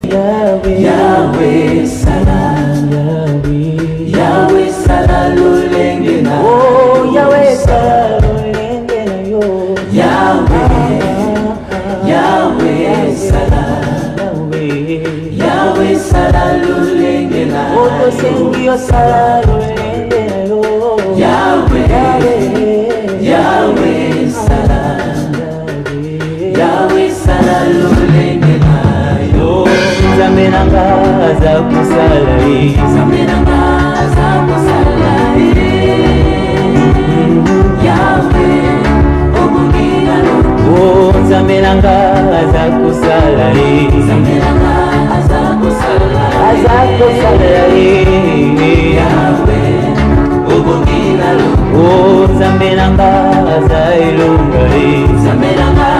Yahweh, Yahweh Salah, Yahweh Salah lulengena. oh Yahweh Salah lulengena yo. Yahweh, Yahweh Salah, Yahweh Salah lulengena. Oh Sengi Salah lulengena yo. Yahweh, Yahweh Salah, Yahweh Salah lulengena yo. Zamenanga za kusalai, Zamenanga za kusalai. Yahweh obugina lo. oh zamenanga za kusalai, Zamenanga za kusalai. za kusalai. Yahweh obugina lo. oh zamenanga za ilungai, Zamenanga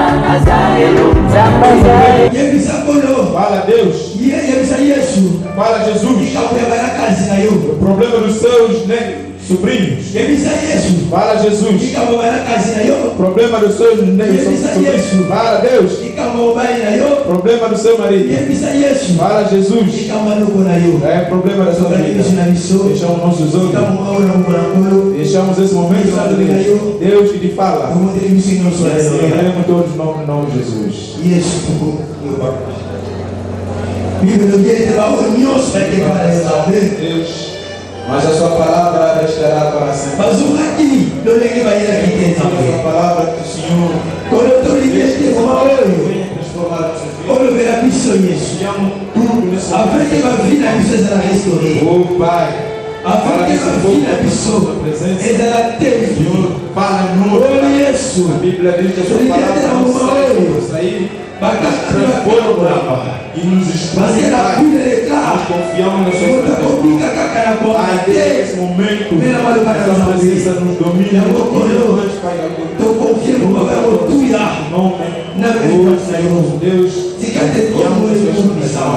za elunga. zamba za Fala Deus. Fala Jesus. O problema dos seus sobrinhos. Fala Jesus. O problema dos seus sobrinhos. Fala Deus. O problema do seu marido. Fala Jesus. É o problema da sua vida. Deixamos nossos olhos. Deixamos esse momento na vida. Deus que te fala. Queremos todos no nome de Jesus. Deus, mas a sua palavra estará para sempre. A sua palavra que o Senhor venha transformar nossas vidas. Tudo nessa vida. Oh Pai, fala nessa boca da presença. Senhor, fala em nós. A Bíblia diz que a sua palavra não sai sair. Transforma e nos expande. Nós confiamos na sua presença. Pai, nesse momento, essa presença nos domina. Estou confiando no nome do Senhor Deus. Confiamos na sua expressão.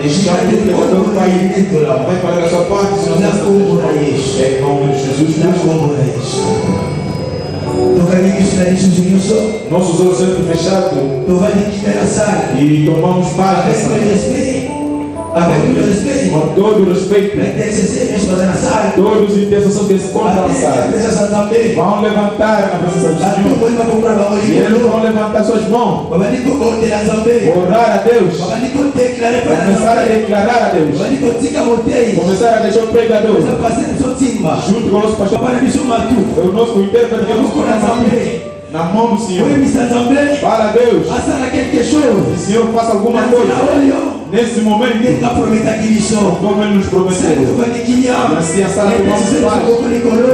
Estamos pecador, Pai. Vai para a sua parte, Senhor. Em nome de Jesus. Nossos olhos sempre fechados e tomamos parte com todo o respeito. Todos os intercessores que se encontram na sala vão levantar na presença do Senhor e eles vão levantar suas mãos, orar a Deus, começar a declarar a Deus, começar a deixar o pregador junto com o nosso pastor, o nosso intérprete, na mão do Senhor. Fala a Deus. O Senhor faça alguma coisa nesse momento, como Ele nos prometeu. Assim a sala que vamos fazer,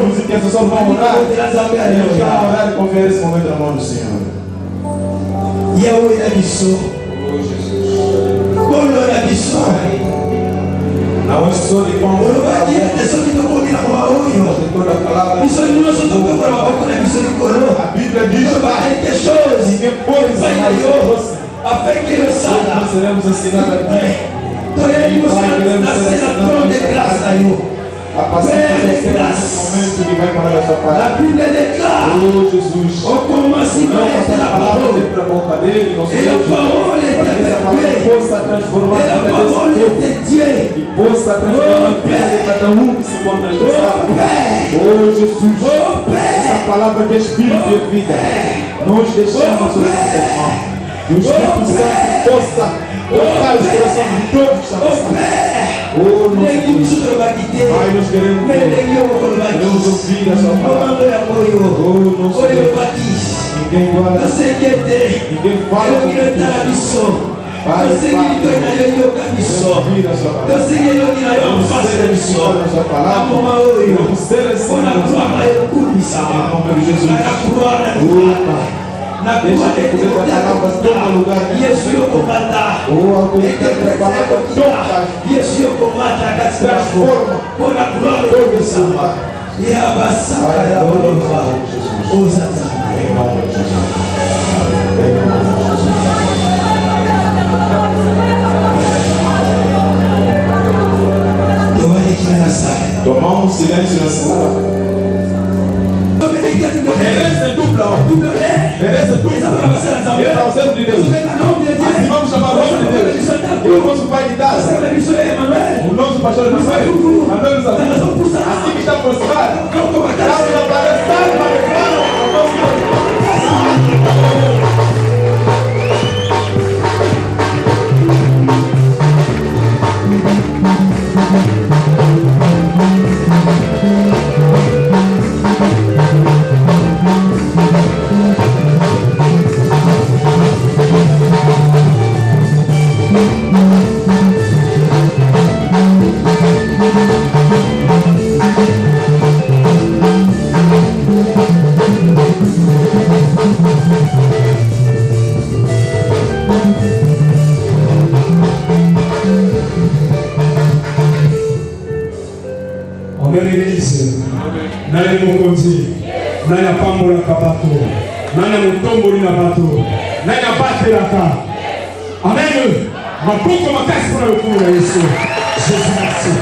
os intercessores vão orar. Eles vão orar e confiar esse momento na mão do Senhor. Oh Jesus. Não é só de pão, toda a palavra. A Bíblia diz que depois nós seremos ensinados aqui. A paciência nesse momento que vai para a sua parte. Oh Jesus. Não passar a palavra dentro da boca dele, nosso Deus. Para que essa palavra possa transformar a vida desse povo. E possa transformar a vida de cada um que se encontra nesta sala. Oh Jesus. Essa palavra de Espírito e vida. Nós deixamos sobre nossas mãos. E o Espírito Santo possa tocar os corações de todos que estão passando. Oh, nosso Deus. Pai, nós queremos ouvir a sua palavra. Oh, nosso Deus. Ninguém guarda. Ninguém fala com Deus. Pai, queremos ouvir a sua palavra. Vamos ser edificados na sua palavra. Vamos ser ensinados em nome de Jesus. Oh, Pai. Deixa que poder da palavra toma lugar. Oh, a autoridade da palavra toca. Transforma. Todo esse lugar. Pai, em nome de Jesus. Em nome de Jesus. Tomamos silêncio na sala. Merece dupla. Merece dupla. E para o centro de Deus. Assim vamos chamar o nome de Deus. vai de casa. O nosso pastor Emanuel. Mandou nos avisos. Assim que está aproximado. Estamos na palestra. Nani mokonzi, nani apambola kabato, nani mutomboli na bato, nani abatelaka. Amen. Maboko makasi pour le coup là Yesu. Jésus merci.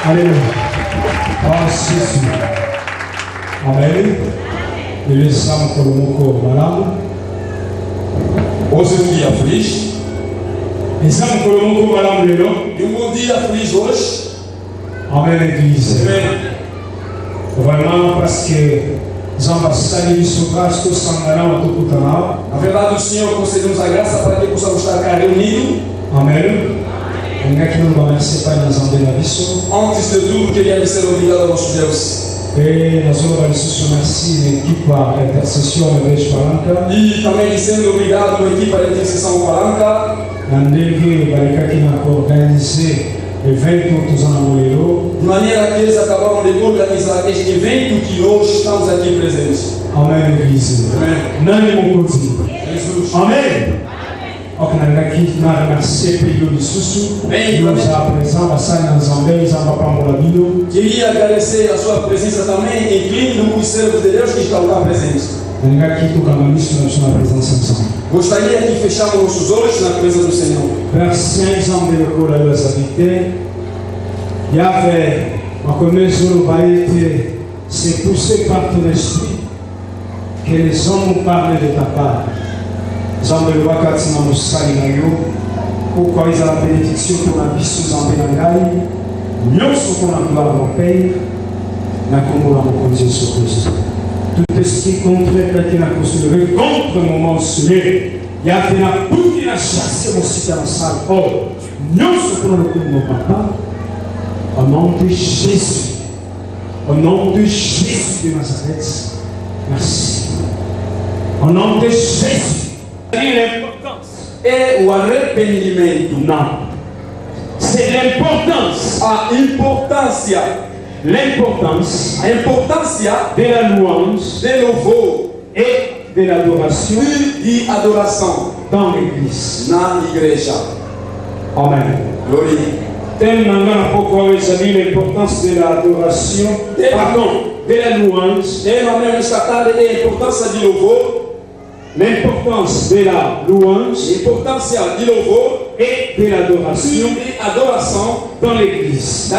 Alléluia. Ah Jésus. Amen. Il est sans kolomoko malamu. Aujourd'hui aflige. Et sans kolomoko malamu lelo. Il nous dit aflige hoje. Amen Église. Amen. Vraiment parce que Zamba Sali Sogras to Sangana Watokutana. Na verdade, o Senhor concedeu-nos a graça para que possamos estar cá reunidos. Amen. Antes de tudo, queria ser obrigado ao nosso Deus. E nós vamos remerciar a equipe de intercessão da Igreja Palanca. E também sendo obrigado à equipe de intercessão Palanca. Andeve barika que na organiser evento tuzanamolero. De maneira que eles acabaram de organizar este evento que hoje estamos aqui presentes. Amém, Igreja. Amém. Nani mokozi. Jesus. Amém. Ok, nangaki na remercier pelo de susu. Nous à présent passar na Zambé, Zamba Pambola Bido. Queria agradecer a sua presença também, incluindo os servos de Deus que estão lá presentes. Nangaki tu kamanishi na sua presença ensemble. Gostaria que fechamos nossos olhos na presença do Senhor. Verset Zambé le cola les habités. Yahvé, ma connaissance va être c'est poussé par ton esprit que les hommes parlent de ta part. Zambé le wakati na musali na yo. Pourquoi ils ont la bénédiction pour la vie sous Zambé na ngai. Nyonso qu'on a gloire mon Père. Na kombo la mon Jésus Christ. Tout esprit contraire qui n'a considéré contre mon mentionné. Yahvé n'a bouti na chassé mon site dans la salle. Or, nyonso qu'on a le coup de mon papa. Au nom de Jésus. Au nom de Jésus de Nazareth. Merci. Au nom de Jésus. L'importance et o arrependimento. Non. C'est l'importance. A importância. L'importance. A importância de la louange. De louvor. Et de l'adoration. E de adoração. Dans l'église. Na igreja. Amen. Glória. Tellement pourquoi vous avez l'importance de l'adoration. Pardon. De la louange. Et maintenant, a importância de louvor. L'importance de la louange, l'importance du louvor et de l'adoration dans l'église.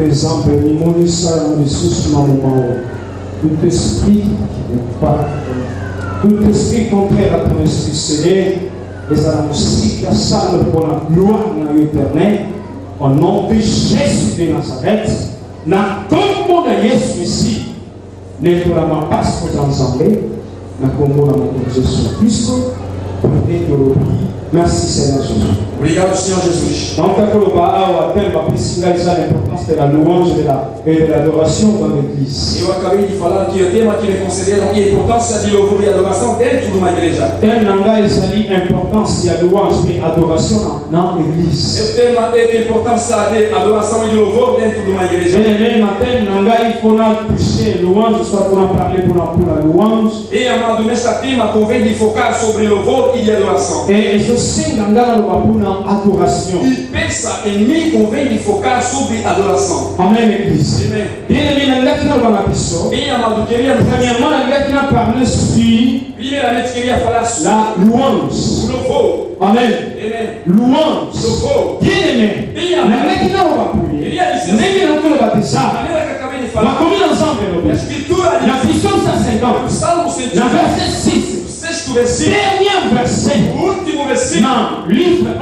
Exemple, ni mon ça, mon sous tout esprit qui n'est pas, tout esprit contraire à ton esprit Seigneur, les annoncer la salle pour la gloire de l'éternel, au nom de Jésus de Nazareth, na combo de Jésus ici, ne pour la passe pour ensemble, na combo de Jésus Christ, Merci Seigneur Jésus. Obrigado, Senhor Jesus. Donc, l'importance de la louange et de l'adoration dans l'église. Eu acabei de falar que o tema que me concederam é a importância de louvor e adoração dentro de uma igreja. L'importance de la louange et l'adoration dans l'église. O tema é a importância de adoração e de louvor dentro de uma igreja. E amado, nesta tema convém de focar sobre louvor e de adoração. E pensa em mim, convém de focar sobre adoração. Amen, église. Amém. Bien, Bem, amado, queria primeiramente queria falar sobre la louange. o louvor. Amen. Amém. Louange. Louvor. Bien-aimé. Bien, a maneira que acabei de falar. A escritura La diz, puissance à 50. o Salmo La 150, verset 6. o sexto versículo, Dernier verset. o último versículo, Dans livre no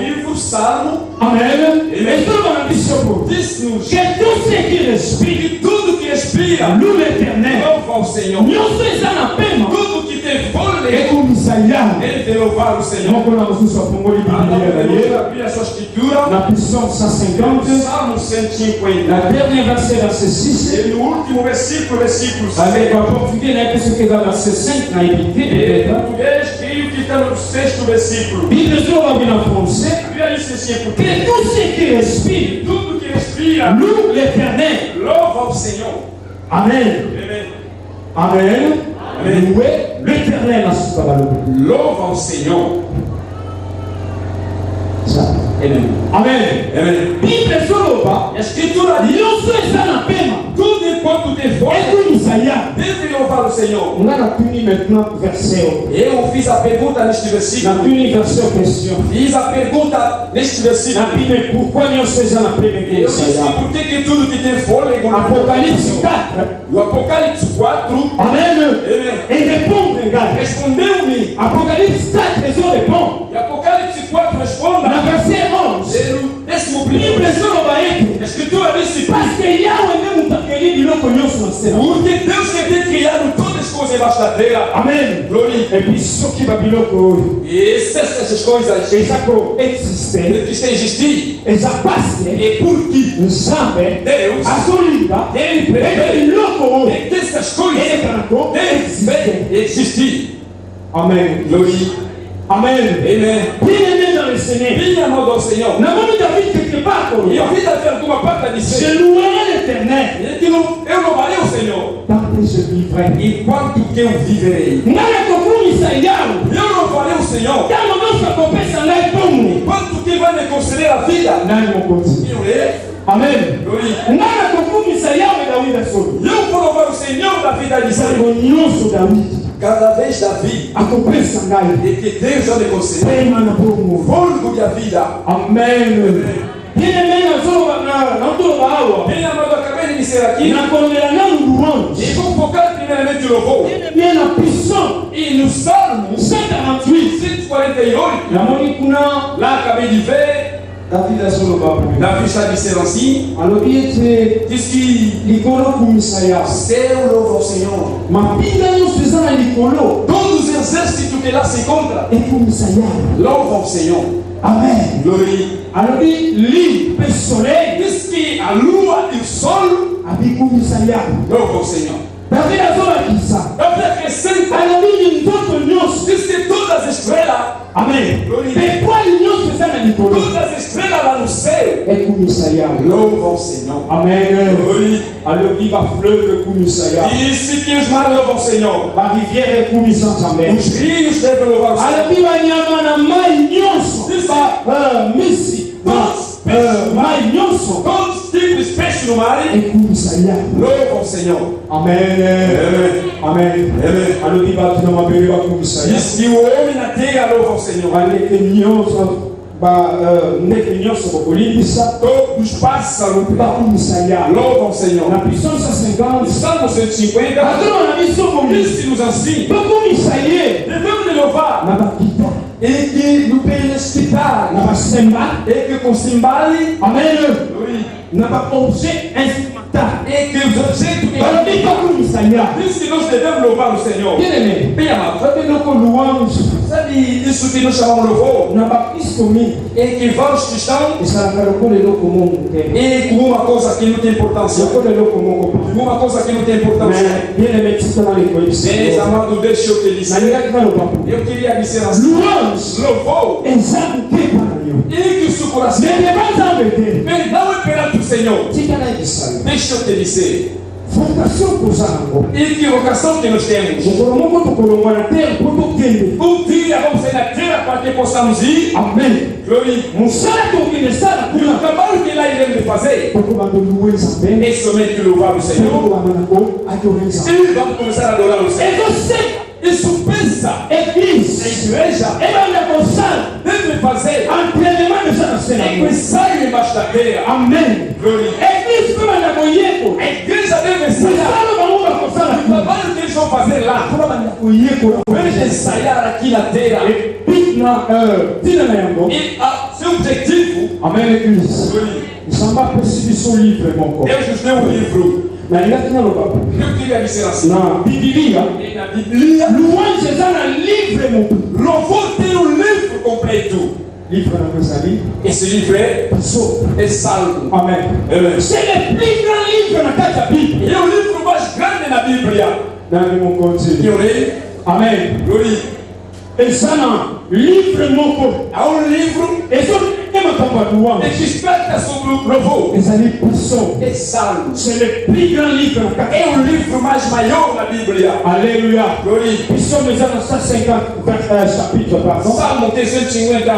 livro Salmo, Amen. Et tout dans l'ambition pour diz-nos que tout ce qui respire que tudo que respira loue l'éternel. louva o Senhor. Nous faisons la paix. Tudo que tem Et fôlego, comme Isaïa. ele tem louvar o Senhor. Donc on a reçu sa pomole Vamos biblique. abrir a sua escritura, La puissance 150. Salmo 150. La dernière verset, verset 6. E no último versículo, versículo 6. Avec un portugais, là, parce que dans verset 5, on a évité Em peut-être. português, creio que está no sexto versículo. Bible sur la Bible en français. A Bíblia diz assim, porque Que tout ce qui respire tudo que respira loue l'éternel. louva ao Senhor. Amen. Amém. Amen. Amen. Louez l'éternel à ce parole. Louva ao Senhor. Ça. Amém. Amen. Amém. Bible sur le bas. A escritura diz, Nous faisons la paix. tudo enquanto tem Et fôlego, comme Isaïa. deve louvar o Senhor. On a puni maintenant verset. Eu fiz a pergunta neste On a versículo. puni verset question. Fiz a pergunta neste On a versículo. puni pourquoi nous faisons la paix avec Eu disse, Isaïa. por que que tudo que tem fôlego no Apocalypse 4. O Apocalipse 4, Amen. ele Et répondre, regarde. respondeu-me. Apocalypse 4, raison répond. E Apocalipse 4 responda. La verset 11. É no 11º. Bible sur le bas. A escritura diz, Parce que Yahweh même nous a créé du lot que nous sommes ensemble. porque Deus que tem criado todas as coisas embaixo da terra. Amen. Glória. Et puis ce qui va bien que E essas coisas ça peut exister. que têm existido. Et ça passe. E por que Nous savons. Deus A solida. ele Et prevê du lot que que essas coisas devem existir. Amen. Glória. Amen. Amém. Bien-aimé dans le Seigneur. Minha amado ao Senhor. Nous avons David quelque part. E eu vi Davi alguma parte a dizer. Je louerai l'éternel. Ele que eu louvarei o Senhor. Tant que je vivrai. Enquanto que eu viverei. Ngana kokuni Isaïa. Eu louvarei o Senhor. Kama nossa compesa ngai tomu. Enquanto que vai me conceder a vida. Nani mokonzi. Eu lerei. Amen. Glória. Ngana kokuni Isaïa me David asolo. Eu vou louvar o Senhor da vida de Israel. Sango nyonso David. Cada vez Davi. Akopesa ngai. E que Deus já me concedeu. Pema na bomo. Fôlego da vida. Amen. Bien-aimé na zolo na ntolo bawa. Bem amado, acabei de dizer aqui. Na kondela na louange. E vou focar primeiramente no louvor. Bien-aimé na puissant. E no Salmo 148. 148. Na moni kuna Lá acabei de ver. David asolo bawa. Davi está dizendo assim. Alors il était Diz que likolo kumisaya. seu louva ao Senhor. Mapinga nyonso eza na likolo. Todos os exércitos que lá se encontram. Ekumisaya. Louva ao Senhor. Amen. Glória. Alors il peut soleil. Diz que a lua e o sol Abikumisaya. louvam ao Senhor. David azola kisa. Davi acrescenta. Alors il nzoto nyonso. Diz que todas as estrelas. Amen. Glória. Étoile nyonso eza na likolo. Todas as estrelas lá no céu Ekumisaya. louvam ao Senhor. Amen. Glória. Alors il va fleuve ekumisaya. Disse que os mares louvam ao Senhor. La rivière ekumisa Nzambe. Os rios devem louvar ao Senhor. Alors il va nyama na mai nyonso. Misi. Mai nyonso. Todos os tipos de peixes no mar Ekumisaya. louvam ao Senhor. Amen. Amém. Amen. Amém. Alors il va tuna mabele bakumisaya. Diz que o homem na terra louva ao Senhor. Baleke nyonso ndeke nyonso bokolimbisa Todos os pássaros bakumisaya. louvam ao Senhor. Na puissance 50. Salmo 150 Atoma na biso komisa. diz-nos assim: Bakumisaye. devemos lhe louvar Na bakita. e que no Na pedestal basemba. e que com cimbale Amen. Na ba objet instrumental. Et que vous êtes tout puisque nous devons louer le Seigneur. Bien aimé, Ça dit, il suffit de nous savoir le faux. Et qui va au Christian. Et como uma coisa que não tem importância. Uma coisa que não tem importância. Meus amados, deixa eu te dizer. Eu queria dizer assim. Louvor. E que o seu coração. Perdão é perante o Senhor. Deixa eu te dizer. E que vocação que nós temos. Um dia vamos sair da terra para que possamos ir. Amém. Glória. O trabalho que lá iremos fazer é somente louvar o Senhor. E vamos começar a adorar o Senhor. Isso pensa, igreja, deve fazer ensaio embaixo da terra. Amém. Glória. A igreja deve ensaiar. O trabalho que eles vão fazer lá, deve ensaiar aqui na terra. E seu objetivo, amém, Église. Nous sommes pas précis sur livre, mon corps. Deus nos deu um livro. Eu queria dizer assim. Na Bíblia, louange está no livre, mon corps. Louvor tem um livro completo. Livre na nossa vida. Esse livro é Salmo. Amém. C'est le plus grand livre na casa Bíblia. É o livro mais grande na Bíblia. Dans mon côté. Amém. Glória. Está no livre, mon corps. Há um livro. Et qui trata sobre o louvor. É Salmo. C'est le plus grand livre. É o livro mais maior na Bíblia. Alléluia. Glória. Salmo 150 chapitres, pardon. Salmo tem 150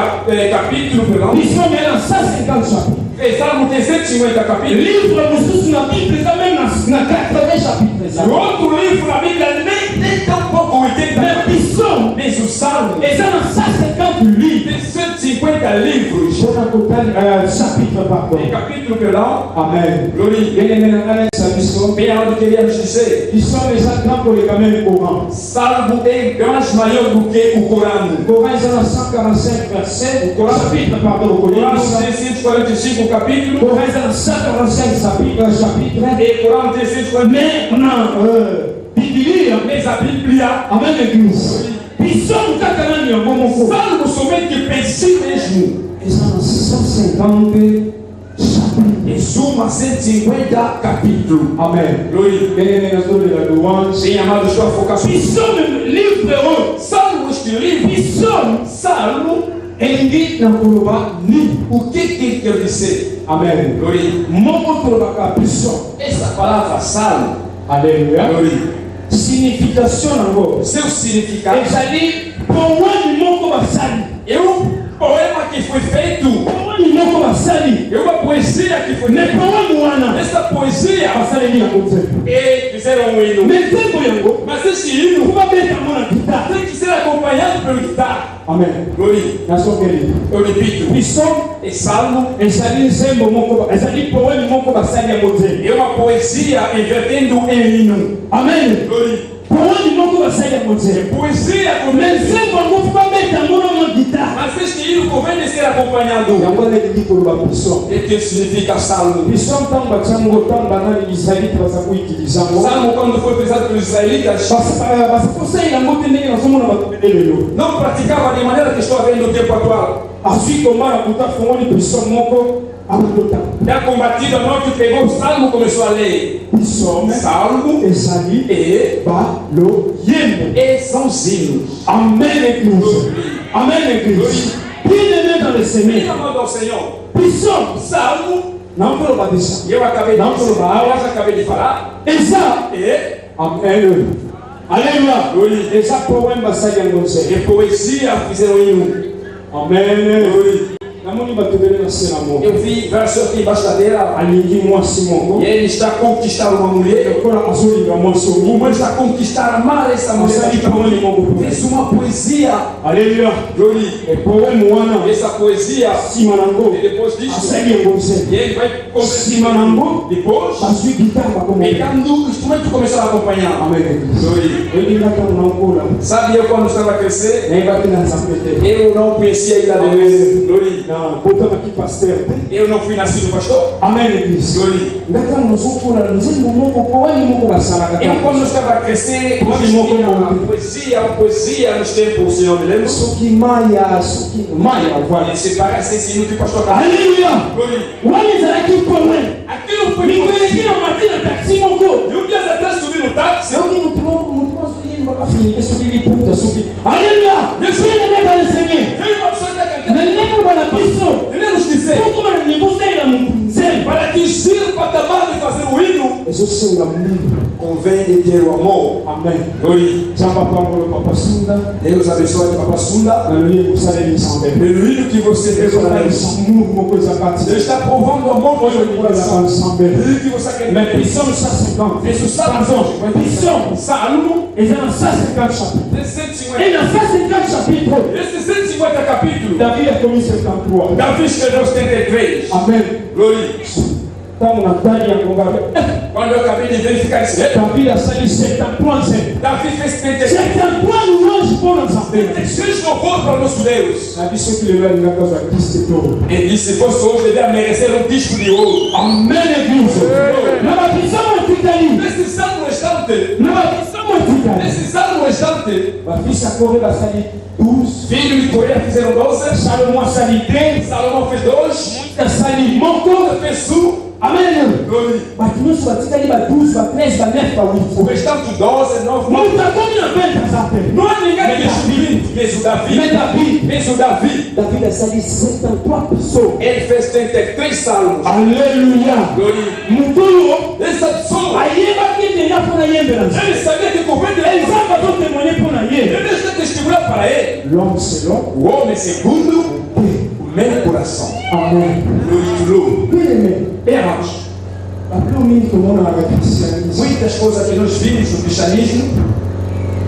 capítulos, perdão. Salmo tem 150 chapitres. Salmo tem 150 capítulos. Livro Jesus na Bíblia também na 80 chapitres. O outro livro na Bíblia nem tão pouco 80. Mas o Salmo é na 150 livros. Tem 150 livros. Chapitre, pardon. Tem capítulo, perdão. Amém. Glória. Bem aonde queríamos dizer. Salmo é mais maior do que o Corão. Corão é 145 verset. O Corão, chapitre, pardon. O Corão tem 145 capítulos. Corão é 145 chapitres. E o Corão tem 145. Mais na Bíblia, mas a Bíblia, amém, Église. Salmo somente que pense mesmo. São 150 Em suma, 150 capítulos. Amém. Glória. Sim, amado, estou a focar sobre isso. Salmo, este livro. Salmo, ele não coloca nem o que ele quer dizer. Amém. Glória. Essa palavra salmo. Aleluia. Glória. Significação agora. Seu significado. É um poema que foi feito. É uma poesia que foi feita. Essa poesia fizeram um hino. Mas esse hino tem que ser acompanhado pelo guitarra. Amém. Glória. Eu repito. É salmo. É uma poesia invertendo em hino. Amém. Glória. Poesia mas este hino convém ser acompanhado. E que significa salmo? Salmo, quando foi utilizado pelos israelitas, não praticava de maneira que estou vendo no tempo atual. Já combatido a morte, pegou o salmo e começou a ler. Salmo e são os hinos. Amém, Église. Amém, Église. Bien-aimé dans le Seigneur. Amado ao Senhor. Salmo. Não vou batizar. Eu acabei de falar. Exato. Amém. Aleluia. Exato. Poema sai em você. E poesia fizeram hino. Amém. Eu vi verso aqui embaixo da dela. E ele está conquistando uma mulher. Como ele está conquistando amar essa mulher. Fez uma poesia. Aleluia. Essa poesia. E depois disso. E ele vai depois. Pegando o instrumento começou a acompanhar. Sabe eu quando estava a crescer? Eu não conhecia ainda Deus. Et on a fait une assiette au pasteur. Amen, l'église. Glory. Et quand nous sommes agressés, poésie, à nous jeter pour Seigneur de l'aime. Et c'est pareil, c'est nous qui pasteur. Alléluia. Glory. À qui nous pouvons Alléluia. Je suis le maître dans le Seigneur. Convém de ter o amor. Amen. Oui. Et Deus abençoe o Papa Sunda. Le livre Que você resolve. Deus está provando o amor no seu coração. Que você quer. Mais Psalm 150. Et sur ça, Psalm, Salmo, et dans 150 chapitres. Et dans 150 chapitres, Esse 150 capítulos. David a commis 73. Davi escreveu os 73. Amen. Glória. Quando Quando eu acabei de verificar isso, David a sali 73. Davi fez 73. 73 louanges pour l'ensemble. 76 louvores para o nosso Deus. A disse que ele vai causa Cristo todo. Ele disse: se fosse hoje, devia merecer disco de ouro. Amen, église. Na baptisão antiga. Nesse salmo restante, Na baptisão antiga. nesse salmo restante, Baptista corre da sali 12. filho de Coreia fizeram 12. Salomão a sali 3. Salomão fez 2. Da sali Monco. Fez 1. Amen. Glória. Baptiste batika li ba 12, ba 13, ba 9, ba 8. O restante 12, 9. Não está como na venda, sabe? Não há ninguém que explique. Fez o Davi. Mais David, Fez o Davi. David a sali 73 pessoas. Ele fez 33 salmos. Alléluia. Glória. Mutulu, Essa pessoa, ayeba ki tenya pona yembela. ele sabia que convém de Eles vão pas témoigner pona ye. Ele está testemunhando para ele. L'homme selon O homem segundo o meu coração. Amen. Glória. Bien aimé. Irmãos, Appelons mini comme on a la christianisme. muitas coisas que nós vimos no cristianismo,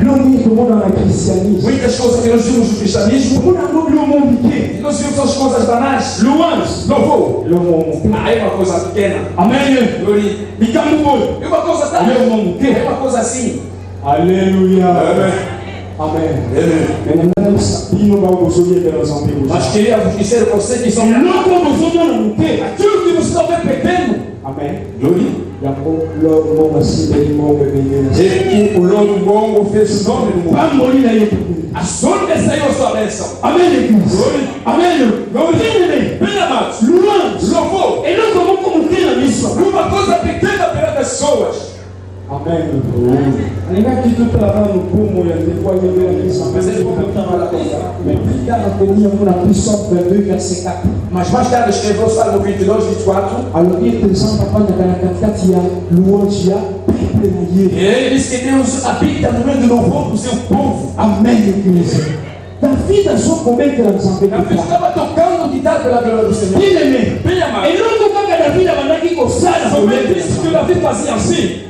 L'homme comme on a la christianisme. muitas coisas que nós vimos no cristianismo, On a noblé au monde e nós vimos as coisas banais. Louange. Louvor. Le monde. Ah, é uma coisa pequena. Amen. Glória. Bikambo. É uma coisa tá. Le monde. É uma coisa assim. Alléluia. Amém. Amen. Amém. Maintenant, sabino ba bozoye de los amigos. Mas queria vos dizer a vocês que são Loco bozoye na mute. aquilo que vocês estão perdendo. Amen. Glória. Yango lo mo asi de mo bebele. E que o longo bongo fez o nome do mundo. Pamoli na yetu. A sonda saiu a sua bênção. Amen l'église. Glória. Amen. Glória. Bem amados. Louange. Louvor. Et non como na missa. Uma coisa pequena para as pessoas. Amen. Ninguém que tu trabalha no pomo e depois de ver a missa. Mas ele vai botar lá na coisa. Mais plus tard, on connaît mon puissance 22 verset 4. Mas mais tarde escreveu o Salmo 22, 24. Alors il est présent papa na katikati ya louange ya peuple na ye. E ele diz que Deus habita no meio do louvor do seu povo. Amen l'église. David a só commettre la santé. A pessoa estava tocando guitarra pela glória do Senhor. Bien aimé. Bem amado. Et non comme David a mandaki ko sala Somente isso que Davi fazia assim.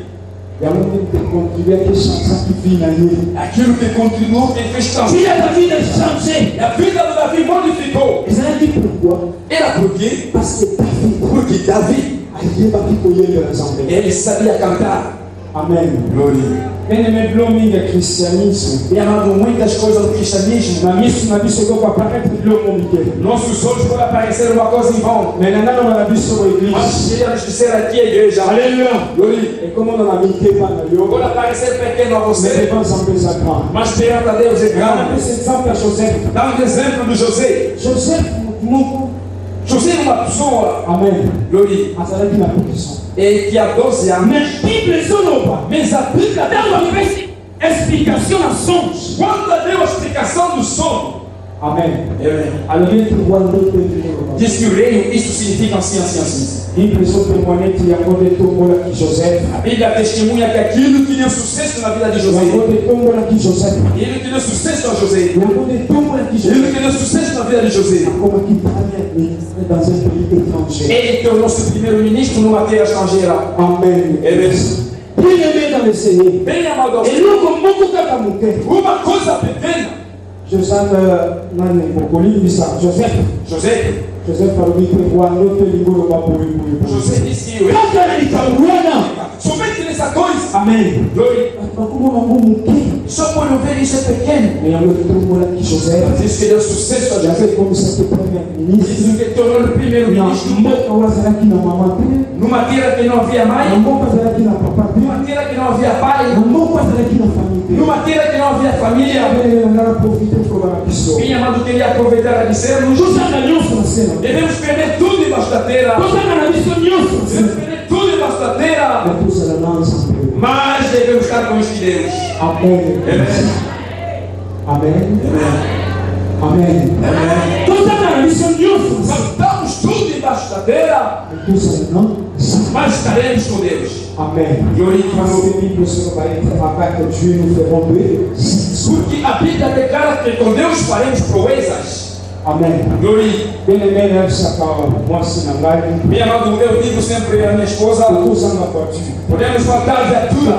Il y a un qui contribue à quelque chose qui vit dans lui. Aquilo que continuou, que fez Si changer. la David a changé, E a vida do Davi modificou. et ça a dit pourquoi? Era porque? Parce que David Porque Davi, a dit pas qu'il pouvait le rassembler. ele sabia cantar. Amen. Glória. Bien aimé, blooming le christianisme. E amado, muitas coisas do cristianismo. Na mission, na biso doit apparaître blooming. Nossos olhos podem parecer uma coisa em vão. Mais là, on a biso l'église. Mas queríamos dizer aqui a igreja. Alléluia. Glória. Et comme on a mis pas dans yo, Pode parecer pequeno a mais você, devant sans ça grand. mas perante a Deus é On a grande. pris cet exemple à Joseph. Dá um exemplo do José. Joseph, mon José é uma pessoa, Amen. Glória, À ça dit la position. e que há 12 anos, Mais Bible solo pas. mas a Bíblia Dans la explication à songe. quando deu a explicação do sono, Amen. Amém. Alors, il faut voir l'autre Diz que o reino, isso significa assim, assim, assim. Bible solo témoigner qu'il y a un tombeau là qui Joseph. A Bíblia testemunha que aquilo que deu sucesso na vida de Il y José, a un tombeau là qui Joseph. ele que deu sucesso a José, Il y a un tombeau là qui ele Joseph. que deu sucesso na vida de José, Comme qui travaille dans un pays étranger. ele tornou-se primeiro-ministro numa terra estrangeira. Amen. Amém. Bien aimé dans le Seigneur. Bem amado, Et nous, comme beaucoup de uma coisa pequena, Joseph, nan Bokoli, dit ça. Joseph, José, Joseph a dit que voir notre niveau de ma pour José disse que eu Quand elle est en Rwanda, somente nessa coisa, Amen. Glória. Só quando eu vejo isso é pequeno. Diz que deu sucesso a José. Diz que tornou o primeiro-ministro. Numa terra que não havia mãe. Numa terra que não havia pai. Numa terra que não havia família. Minha amado queria aproveitar a dizer-nos: devemos perder tudo debaixo da terra. Devemos perder tudo debaixo da terra. Mas devemos estar com este Deus. Amém. Amém. Amém. Estamos tudo debaixo da terra, mas estaremos com Deus. Amém. Porque a Bíblia declara que com Deus faremos proezas. Amém. Glória. Minha amado, eu digo sempre à minha esposa: podemos faltar viatura,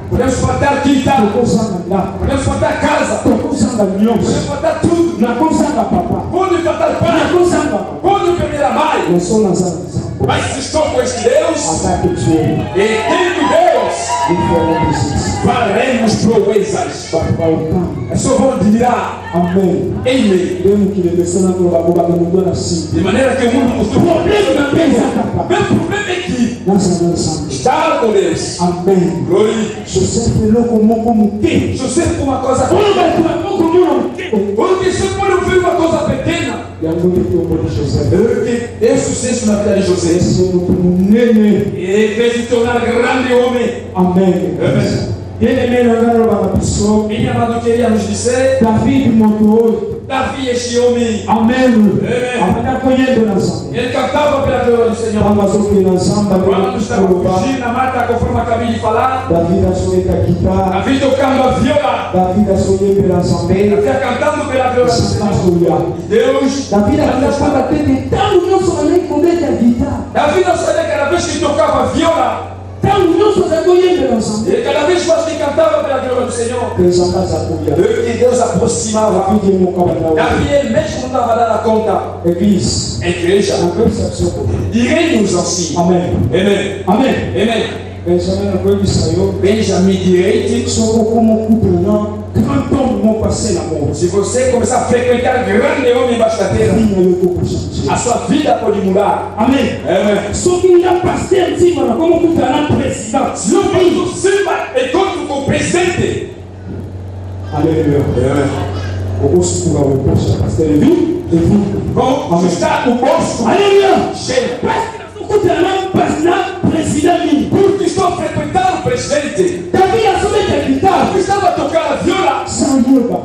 podemos faltar quintal, podemos faltar casa, podemos faltar tudo, pode faltar pai, pode perder a mãe, mas se estou com este Deus e tendo Deus, faremos proezas. É só bom admirar. Amém. De maneira que o mundo mostrou problema. Meu problema é que está com Deus. Amém. Glória. José falou como que? José foi uma coisa pequena. Porque se pode ouvir uma coisa pequena. Deu sucesso na vida de José. E fez se tornar grande homem. Amém. Minha amado queria nos dizer: Davi, este homem. Amém. Ele cantava pela glória do Senhor. Quando estava fugindo na mata, conforme acabei de falar, Davi tocando a viola, Davi cantando pela glória do Senhor. Deus, Davi não sabia que cada vez que tocava a viola, e cada vez mais que cantava pela glória do Senhor, que Deus aproximava. Davi ele mesmo não estava dando conta. Igreja, direi-nos assim. Amém. Amém. Amém. Amém. Benjamin direito. Se você começar a frequentar grande homem embaixo da terra, a sua vida pode mudar. Amém. Amém. Só que já passei em cima, como que está na presidente. Se eu passo cima, encontro com o presidente. Aleluia. O bolso para o posto, pastor, viu? Como está o bolso? Aleluia. Cheio. Porque estou frequentando o presidente. Davi estava tocando a viola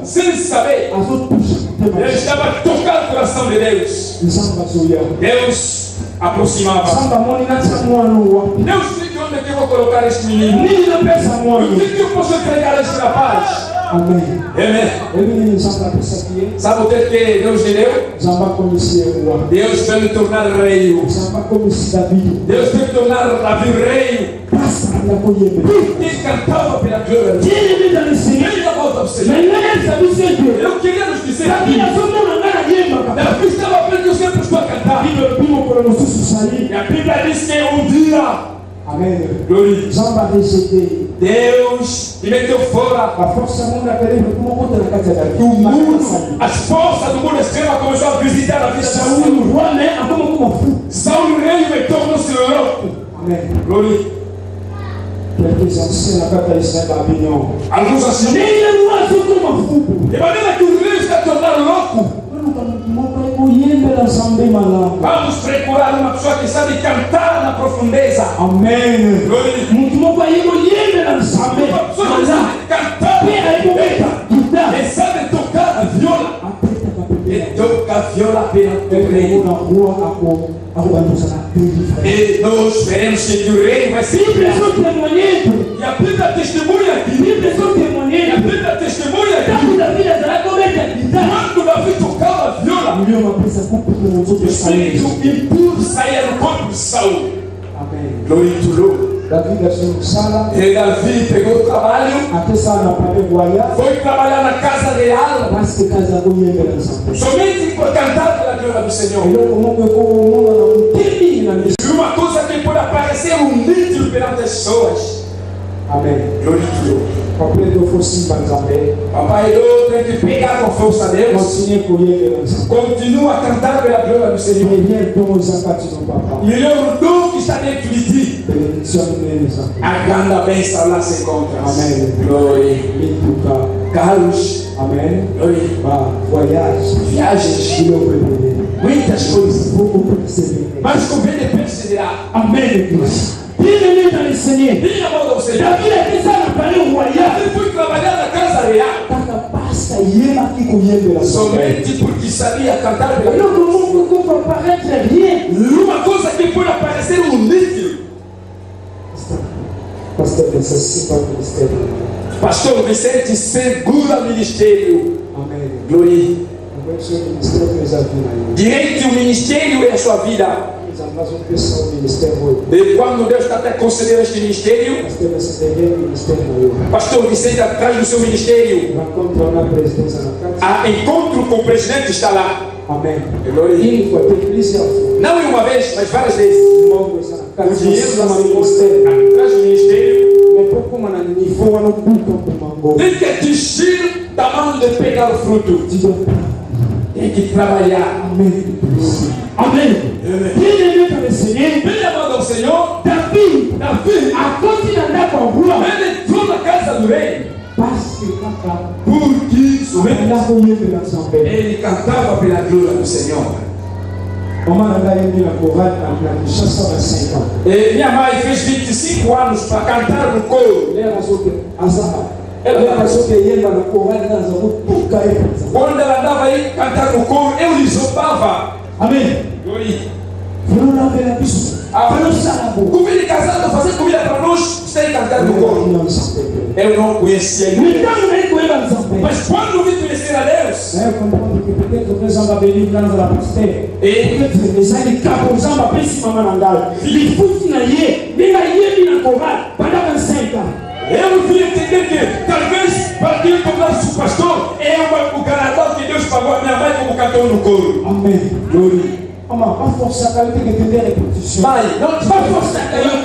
sem saber. Ele estava tocando o coração de Deus. Deus aproximava. Deus disse: onde é que eu vou colocar este menino? O que eu posso entregar a este rapaz? Amém. Amém. Sabe o que Deus lhe deu? Deus vai me tornar rei. Deus vai me tornar Davi rei. Porque cantava pela glória. Ele da volta ao Senhor. Eu queria nos dizer aqui: Davi estava vendo que eu sempre estou a cantar. E a Bíblia diz que um dia, amém, glória, Deus me meteu fora. As forças do mundo extremo começaram a visitar a vida de Saul, o rei, me tornou-se louco. Amém. Glória. Alguns assim, de maneira que o rei está tornando louco. Vamos procurar uma pessoa que sabe cantar na profundeza. Amém. Uma pessoa que sabe cantar e sabe tocar a viola. E toca a viola pela rei. E nós veremos que o rei vai ser. E a Bíblia testemunha aqui. Quando Davi tocava a viola, o espírito impuro saía do corpo de Saul. Glória a Deus. E Davi pegou o trabalho, foi trabalhar na casa real, somente por cantar pela glória do Senhor. E uma coisa que pode aparecer um nítido perante as pessoas, Amen. Glória a Deus. Après de fosse banzambe. Papai tem que pegar com força Deus. Continue courir dança. Continua a cantar pela glória do Senhor. Viens pour zakati no papa. Melhor dom que está dentro de ti. Benediction nessa. A grande bênção lá se encontra. Amen. Glória. Mituka. Carlos. Amen. Glória. Bah, voyage. Viagens. Muitas coisas. Mas convém de perseverar. Amen. Bien-aimé dans le Seigneur. Bem amado ao Senhor. David a dit ça dans le palais royal. Ele foi trabalhar na casa real. Basta yema kikoyembe la Somente porque sabia cantar pela glória. não peut paraître rien. Uma coisa que pode parecer inútil. Pasteur Vicente pas ministère. Pastor Vicente segura o ministério. Amen. Glória. Agora o seu ministério fez a vida. Direito o ministério é a sua vida. Nós vamos pensar o ministério hoje. E quando Deus está até concedendo este ministério, Nós temos esse terreno ministério hoje. Pastor Vicente atrás do seu ministério, Encontro na presidência na casa. a encontro com o presidente está lá. Amém. Glória. E foi ter polícia. Não é uma vez, mas várias vezes. Logo está na O casa. dinheiro Nós está estamos no ministério. atrás do ministério. Mas por como na nível não busca por mango. Tem que atingir o tamanho de pegar o fruto. Tem que trabalhar. Amém. Amém. Bien-aimé dans le Seigneur. Bem amado ao Senhor, David a continué andar com a rua. ele entrou na casa do rei. Parce que papa. Porque somente Ela conhece a São ele cantava pela glória do Senhor. Maman a eu la chorale en Kinshasa à 5 ans. E minha mãe fez 25 anos para cantar no coro. Ela passou que ela passou que ia na chorale na Zabu pour cair. Quando ela andava aí cantar no coro, eu lhe zombava. Amém. Glória. Vamos lá ver a pessoa. Vamos lá. Comida casada, fazer comida para nós, sem cantar no coro. Não sei. Eu não conhecia ele. Então nem com ela não. Mas quando vi conhecer a Deus, Eu compreendo que peut-être que nós vamos venir dans la pasteur. e Peut-être que ça il capo zamba pensi mama nangala. Il faut finailler. Nega yemi na chorale pendant 25 ans. eu vim entender que talvez para quem tornar-se o pastor é o galardão que Deus pagou a minha mãe como cantor no coro. Amém. Glória. Maman, pas forcer à qualité que tu des répétitions. Mãe, não te Pas forcer à qualité.